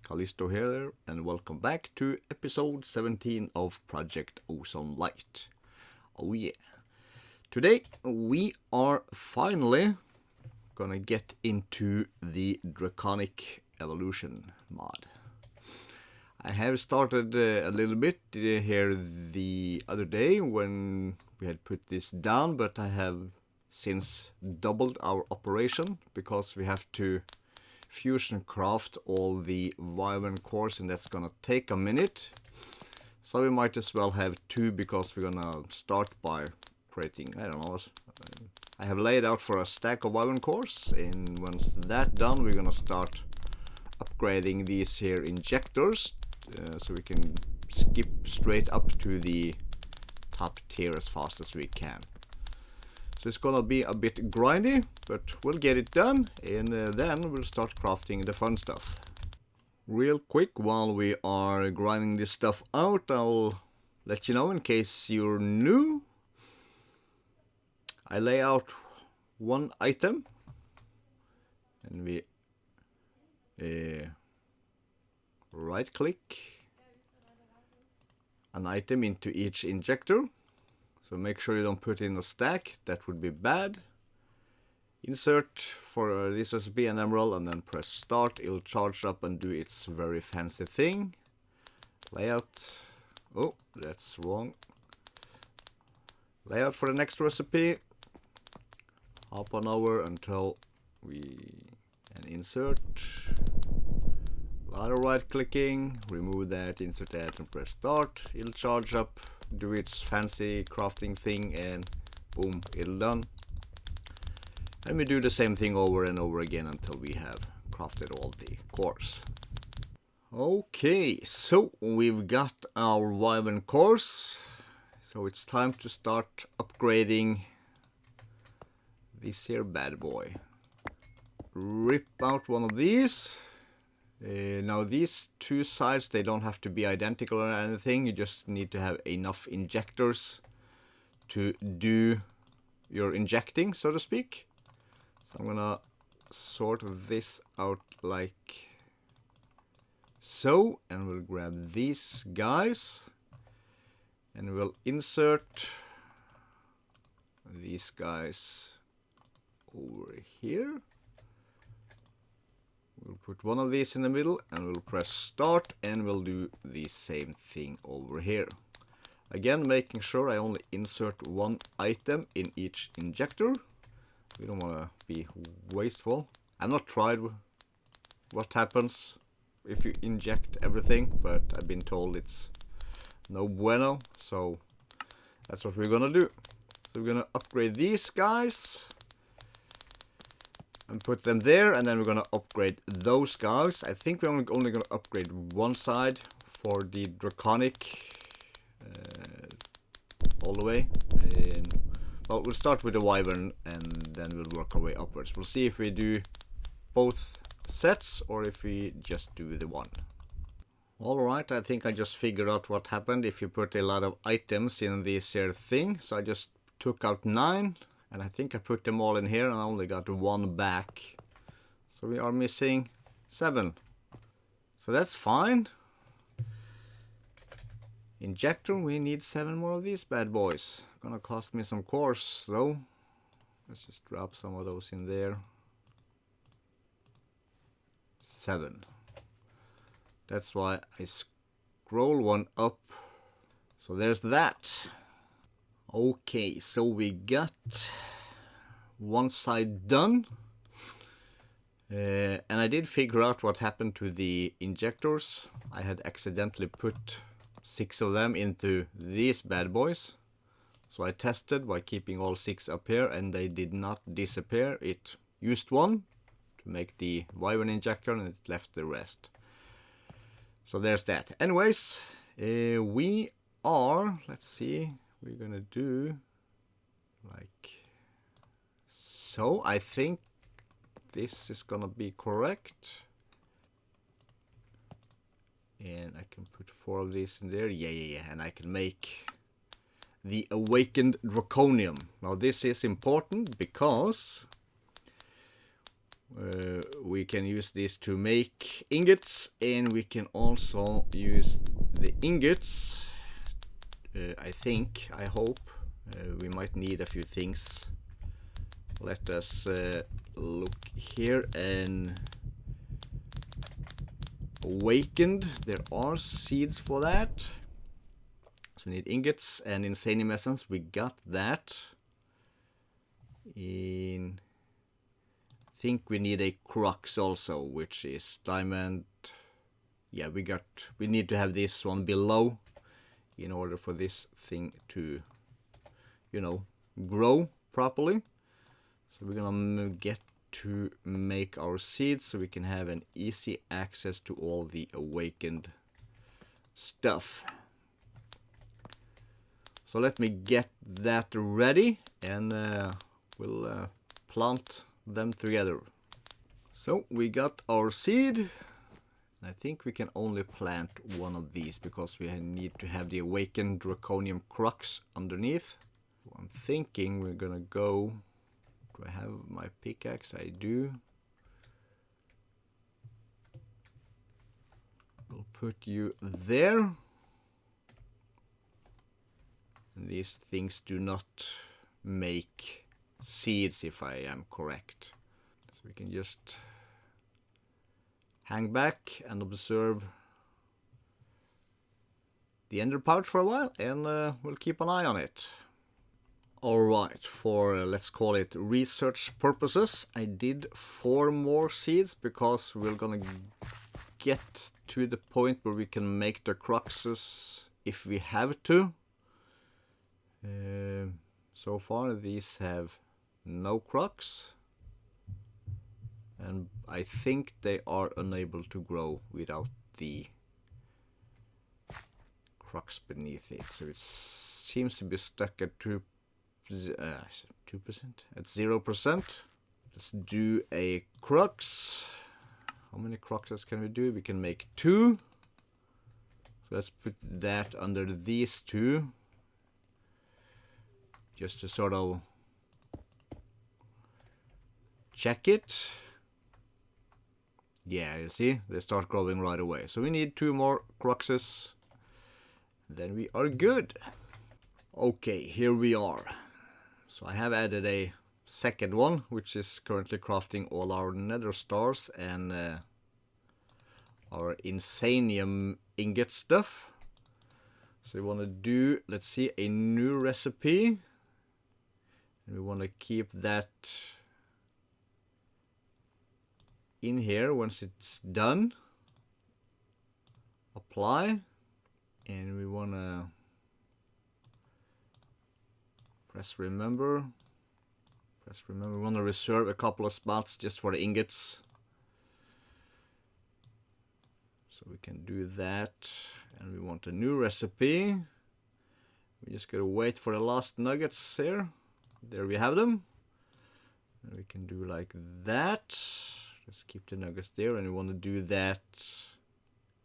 Calisto here, and welcome back to episode 17 of Project Ozone Lite. Oh yeah. Today we are finally gonna get into the Draconic evolution mod. I have started a little bit here the other day when we had put this down, but I have since doubled our operation because we have to fusion craft all the Wyvern cores, and that's gonna take a minute. So we might as well have two because we're gonna start by creating, I don't know, I have laid out for a stack of Wyvern cores, and once that's done we're gonna start upgrading these here Injectors so we can skip straight up to the top tier as fast as we can. So it's gonna be a bit grindy, but we'll get it done, and then we'll start crafting the fun stuff. Real quick, while we are grinding this stuff out, I'll let you know in case you're new. I lay out one item, and we right click an item into each injector. So make sure you don't put in a stack, that would be bad. Insert for this SB and emerald, and then press start. It'll charge up and do its very fancy thing. Layout. Oh, that's wrong. Layout for the next recipe. Hop on over until and insert. A lot of right clicking. Remove that, insert that, and press start. It'll charge up, do its fancy crafting thing, and boom, it'll done. And we do the same thing over and over again until we have crafted all the cores. Okay, so we've got our Wyvern cores, so it's time to start upgrading this here bad boy. Rip out one of these. Now these two sides, they don't have to be identical or anything, you just need to have enough injectors to do your injecting, so to speak. So I'm gonna sort this out like so, and we'll grab these guys and we'll insert these guys over here. We'll put one of these in the middle and we'll press start, and we'll do the same thing over here. Again, making sure I only insert one item in each injector. We don't want to be wasteful. I've not tried what happens if you inject everything, but I've been told it's no bueno, so that's what we're gonna do. So we're gonna upgrade these guys and put them there, and then we're gonna upgrade those guys. I think we're only gonna upgrade one side for the Draconic all the way. And, well, we'll start with the Wyvern and then we'll work our way upwards. We'll see if we do both sets or if we just do the one. Alright, I think I just figured out what happened if you put a lot of items in this here thing. So I just took out 9. And I think I put them all in here and I only got one back. So we are missing 7. So that's fine. Injector, we need 7 more of these bad boys. Gonna cost me some cores though. Let's just drop some of those in there. 7. That's why I scroll one up. So there's that. Okay, so we got one side done, and I did figure out what happened to the injectors. I had accidentally put 6 of them into these bad boys, so I tested by keeping all 6 up here, and they did not disappear. It used one to make the Wyvern injector, and it left the rest. So there's that. Anyways, we are, let's see, we're gonna do like so. I think this is gonna be correct, and I can put 4 of these in there. Yeah, and I can make the Awakened Draconium. Now this is important because We can use this to make ingots, and we can also use the ingots. I hope, we might need a few things. Let us look here, and Wakened, there are seeds for that. So we need ingots, and Insanium Essence, we got that. I think we need a crux also, which is diamond. Yeah, we need to have this one below in order for this thing to, you know, grow properly. So we're gonna get to make our seeds so we can have an easy access to all the awakened stuff. So let me get that ready, and we'll plant them together. So we got our seed. I think we can only plant one of these because we need to have the awakened draconium crux underneath. So I'm thinking we're gonna go. Do I have my pickaxe? I do. We'll put you there. And these things do not make seeds, if I am correct. So we can just hang back and observe the ender pouch for a while, and we'll keep an eye on it. Alright, for let's call it research purposes, I did 4 more seeds because we're gonna get to the point where we can make the cruxes if we have to. So far these have no crux, and I think they are unable to grow without the crux beneath it. So it seems to be stuck at 2%, at 0%. Let's do a crux. How many cruxes can we do? We can make 2. So let's put that under these 2, just to sort of check it. Yeah, you see, they start growing right away. So we need 2 more cruxes, then we are good. Okay, here we are. So I have added a second one, which is currently crafting all our nether stars and our insanium ingot stuff. So we want to do, let's see, a new recipe. And we want to keep that in here once it's done. Apply. And we want to press remember. We want to reserve a couple of spots just for the ingots. So we can do that. And we want a new recipe. We just gotta wait for the last nuggets here. There we have them. And we can do like that. Let's keep the nuggets there, and we want to do that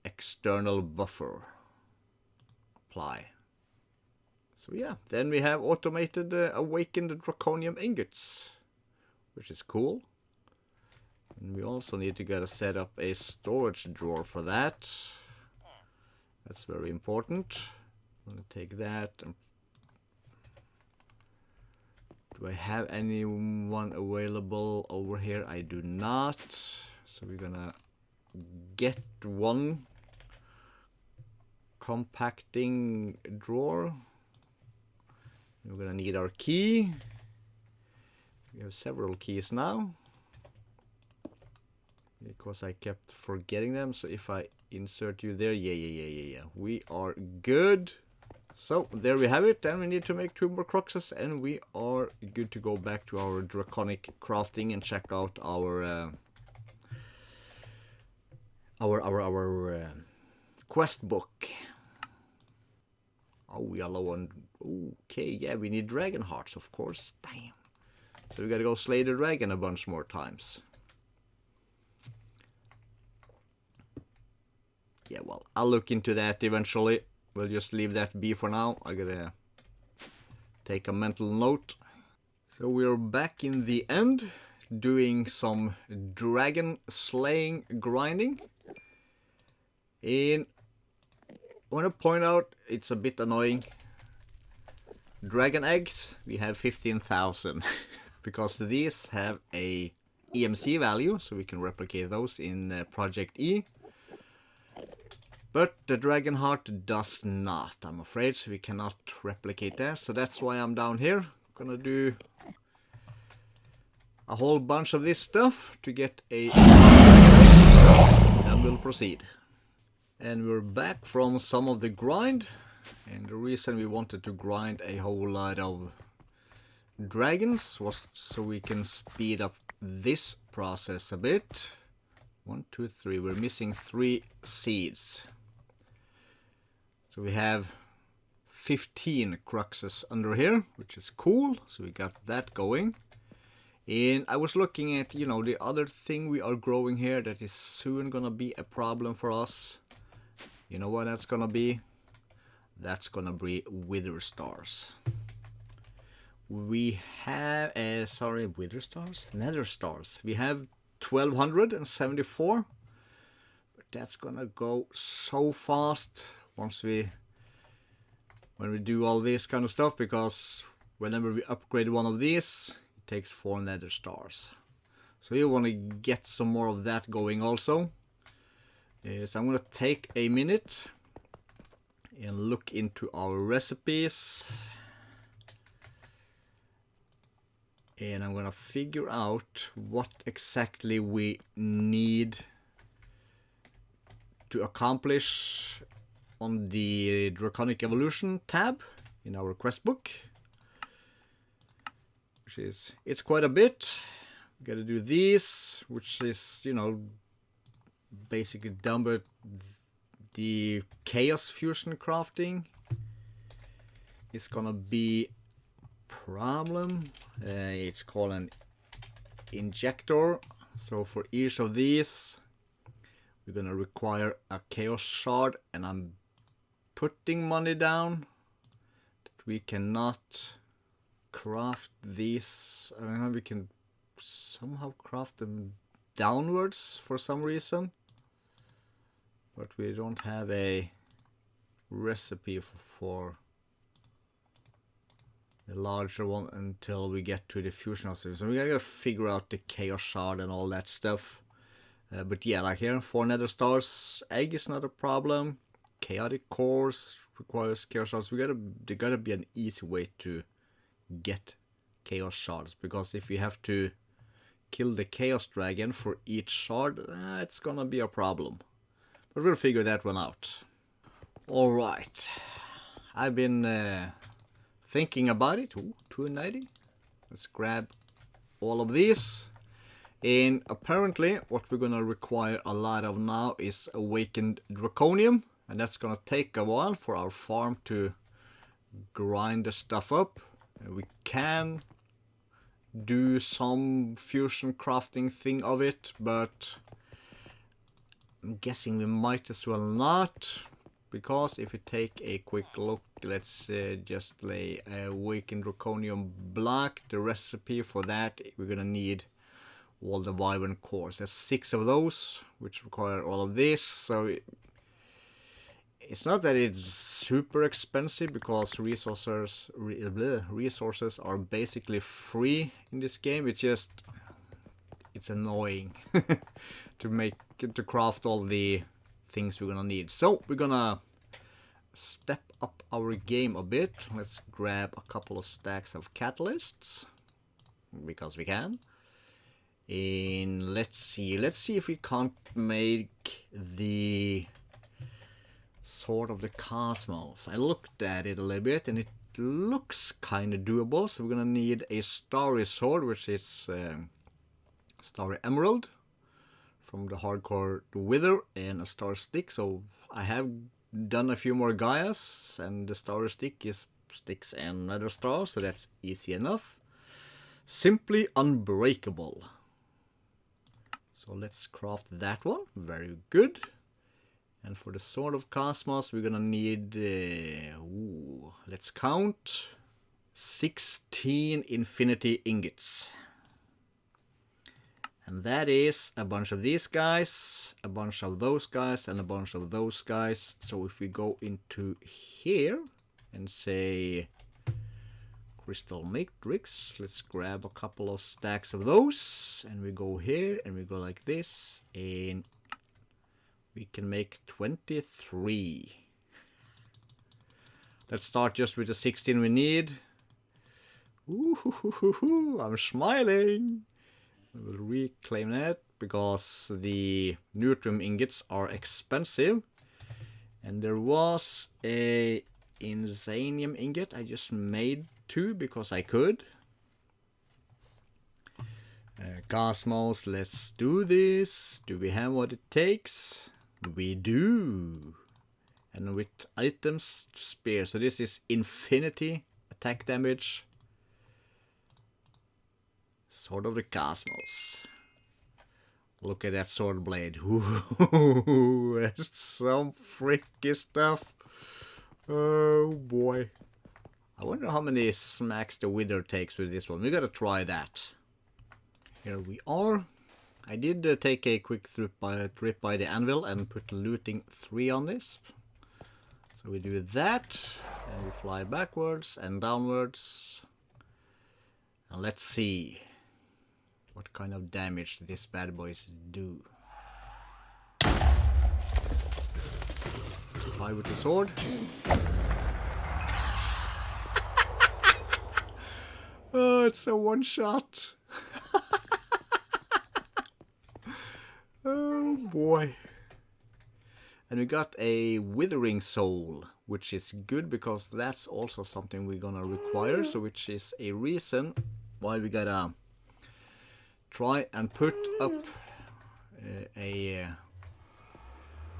external buffer. Apply. So yeah, then we have automated awakened draconium ingots, which is cool. And we also need to gotta set up a storage drawer for that. That's very important. I'm gonna take that. And do I have anyone available over here? I do not. So we're gonna get one compacting drawer. We're gonna need our key. We have several keys now, because I kept forgetting them. So if I insert you there, yeah, we are good. So there we have it. Then we need to make 2 more cruxes, and we are good to go back to our draconic crafting and check out our quest book. Oh, we are low on. Okay, yeah, we need dragon hearts, of course. Damn. So we gotta go slay the dragon a bunch more times. Yeah, well, I'll look into that eventually. We'll just leave that be for now. I gotta take a mental note. So we're back in the end. doing some dragon slaying grinding. And I want to point out, it's a bit annoying. Dragon eggs, we have 15,000 because these have a EMC value, so we can replicate those in Project E. But the dragon heart does not, I'm afraid, so we cannot replicate there. So that's why I'm down here. Gonna do a whole bunch of this stuff to get a and we'll proceed. And we're back from some of the grind. And the reason we wanted to grind a whole lot of dragons was so we can speed up this process a bit. 1, 2, 3. We're missing 3 seeds. So we have 15 cruxes under here, which is cool. So we got that going. And I was looking at, you know, the other thing we are growing here that is soon gonna be a problem for us. You know what that's gonna be? That's gonna be wither stars. We have, wither stars? Nether stars. We have 1274. But that's gonna go so fast when we do all this kind of stuff, because whenever we upgrade one of these, it takes 4 nether stars. So you want to get some more of that going also. So I'm gonna take a minute and look into our recipes. And I'm gonna figure out what exactly we need to accomplish on the Draconic Evolution tab in our quest book. Which is, it's quite a bit. We gotta do these, which is, you know, basically done, but the chaos fusion crafting is gonna be problem. It's called an injector. So for each of these we're gonna require a chaos shard, and I'm putting money down that we cannot craft these. I don't know, we can somehow craft them downwards for some reason, but we don't have a recipe for the larger one until we get to the fusion of systems. So we gotta figure out the chaos shard and all that stuff. But yeah, like here, 4 nether stars, egg is not a problem. Chaotic cores requires chaos shards. There gotta be an easy way to get chaos shards, because if you have to kill the chaos dragon for each shard, it's gonna be a problem. But we'll figure that one out. Alright, I've been thinking about it. Ooh, 290. Let's grab all of these. And apparently what we're gonna require a lot of now is Awakened Draconium, and that's gonna take a while for our farm to grind the stuff up. And we can do some fusion crafting thing of it, but I'm guessing we might as well not, because if we take a quick look, let's just lay Wakened Draconium Black, the recipe for that, we're gonna need all the vibrant cores. There's 6 of those, which require all of this. So it's not that it's super expensive, because resources are basically free in this game. It's just, it's annoying to craft all the things we're gonna need. So we're gonna step up our game a bit. Let's grab a couple of stacks of catalysts, because we can. And let's see if we can't make the Sword of the Cosmos. I looked at it a little bit and it looks kind of doable. So we're gonna need a starry sword, which is starry emerald from the hardcore wither, and a star stick. So I have done a few more Gaias, and the starry stick is sticks and nether stars, so that's easy enough. Simply unbreakable. So let's craft that one. Very good. And for the Sword of Cosmos, we're gonna need, let's count, 16 infinity ingots. And that is a bunch of these guys, a bunch of those guys, and a bunch of those guys. So if we go into here and say crystal matrix, let's grab a couple of stacks of those. And we go here and we go like this. And we can make 23. Let's start just with the 16 we need. Ooh, I'm smiling. We'll reclaim that because the neutrum ingots are expensive. And there was a insanium ingot. I just made 2 because I could. Cosmos, let's do this. Do we have what it takes? We do. And with items to spare. So this is infinity attack damage. Sword of the Cosmos. Look at that sword blade. Ooh, that's some freaky stuff. Oh boy. I wonder how many smacks the Wither takes with this one. We gotta try that. Here we are. I did take a quick trip by the anvil and put looting 3 on this. So we do that. And we fly backwards and downwards. And let's see what kind of damage this bad boys do. Let's try with the sword. Oh, it's a one shot. Oh boy. And we got a withering soul, which is good because that's also something we're gonna require. So which is a reason why we gotta try and put up a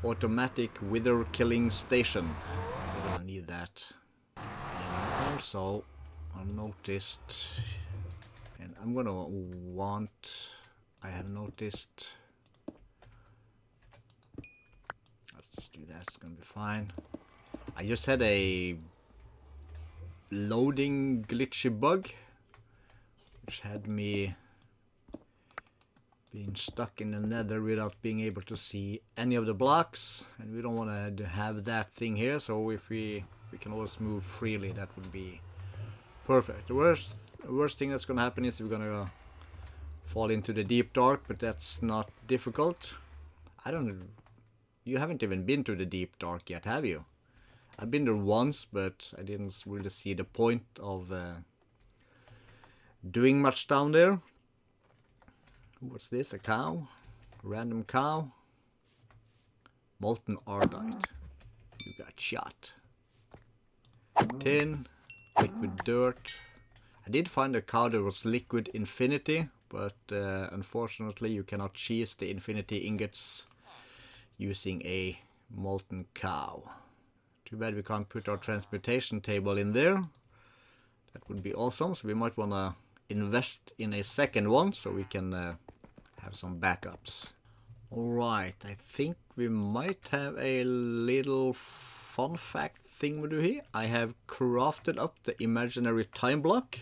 automatic wither killing station. We're gonna need that. And also I noticed, and I'm gonna want, I have noticed, let's just do that, it's gonna be fine. I just had a loading glitchy bug which had me being stuck in the nether without being able to see any of the blocks, and we don't want to have that thing here. So if we can always move freely, that would be perfect. The worst thing that's gonna happen is we're gonna fall into the deep dark, but that's not difficult. You haven't even been to the deep dark yet, have you? I've been there once, but I didn't really see the point of doing much down there. What's this? A cow? Random cow? Molten ardite. You got shot. Tin. Liquid dirt. I did find a cow that was liquid infinity, but unfortunately you cannot cheese the infinity ingots using a molten cow. Too bad we can't put our transportation table in there. That would be awesome, so we might want to invest in a second one so we can have some backups. Alright, I think we might have a little fun fact thing we do here. I have crafted up the imaginary time block.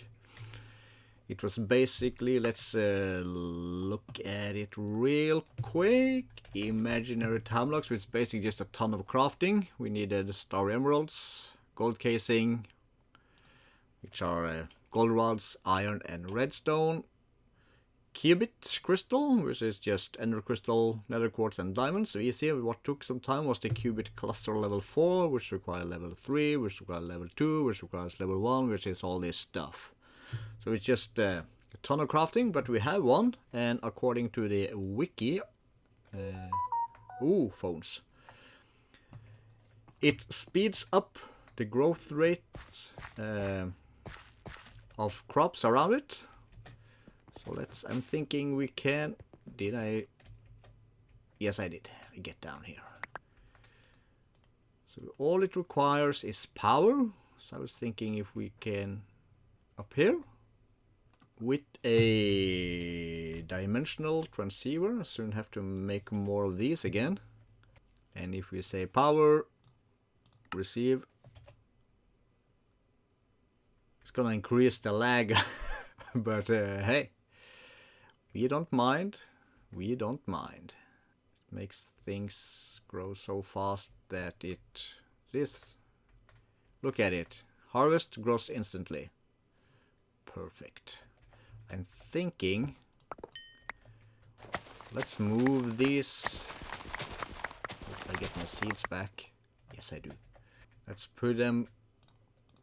It was basically, let's look at it real quick. Imaginary time blocks, which is basically just a ton of crafting. We needed star emeralds, gold casing, which are gold rods, iron and redstone. Cubit crystal, which is just ender crystal, nether quartz and diamonds. So easy. What took some time was the cubit cluster level 4, which requires level 3, which requires level 2, which requires level 1, which is all this stuff. So it's just a ton of crafting, but we have one, and according to the wiki, phones. It speeds up the growth rate of crops around it. So I'm thinking we can, yes I did, I get down here. So all it requires is power. So I was thinking if we can, up here, with a dimensional transceiver, I soon have to make more of these again. And if we say power, receive, it's gonna increase the lag, but hey. We don't mind. we don't mind. It makes things grow so fast that look at it. Harvest grows instantly. Perfect. I'm thinking, let's move these. Hope I get my seeds back. Yes, I do. Let's put him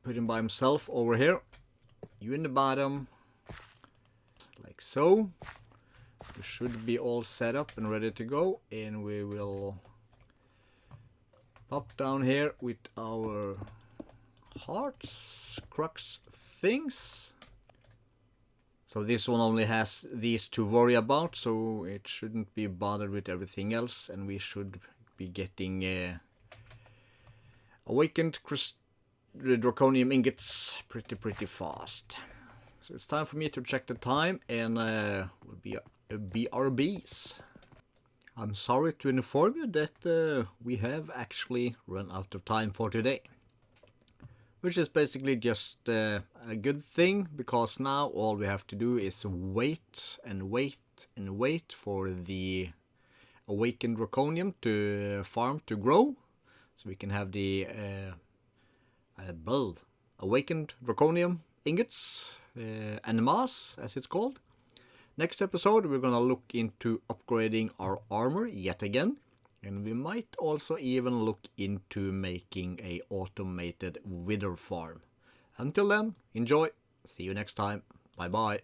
by himself over here. You in the bottom. Like so. We should be all set up and ready to go. And we will pop down here with our hearts, crux things. So this one only has these to worry about, so it shouldn't be bothered with everything else, and we should be getting Awakened Draconium ingots pretty fast. So it's time for me to check the time, and we'll be BRBs. I'm sorry to inform you that we have actually run out of time for today. Which is basically just a good thing, because now all we have to do is wait and wait and wait for the Awakened Draconium to farm to grow. So we can have the Awakened Draconium ingots, en masse as it's called. Next episode we're gonna look into upgrading our armor yet again. And we might also even look into making a automated wither farm. Until then, enjoy. See you next time. Bye bye.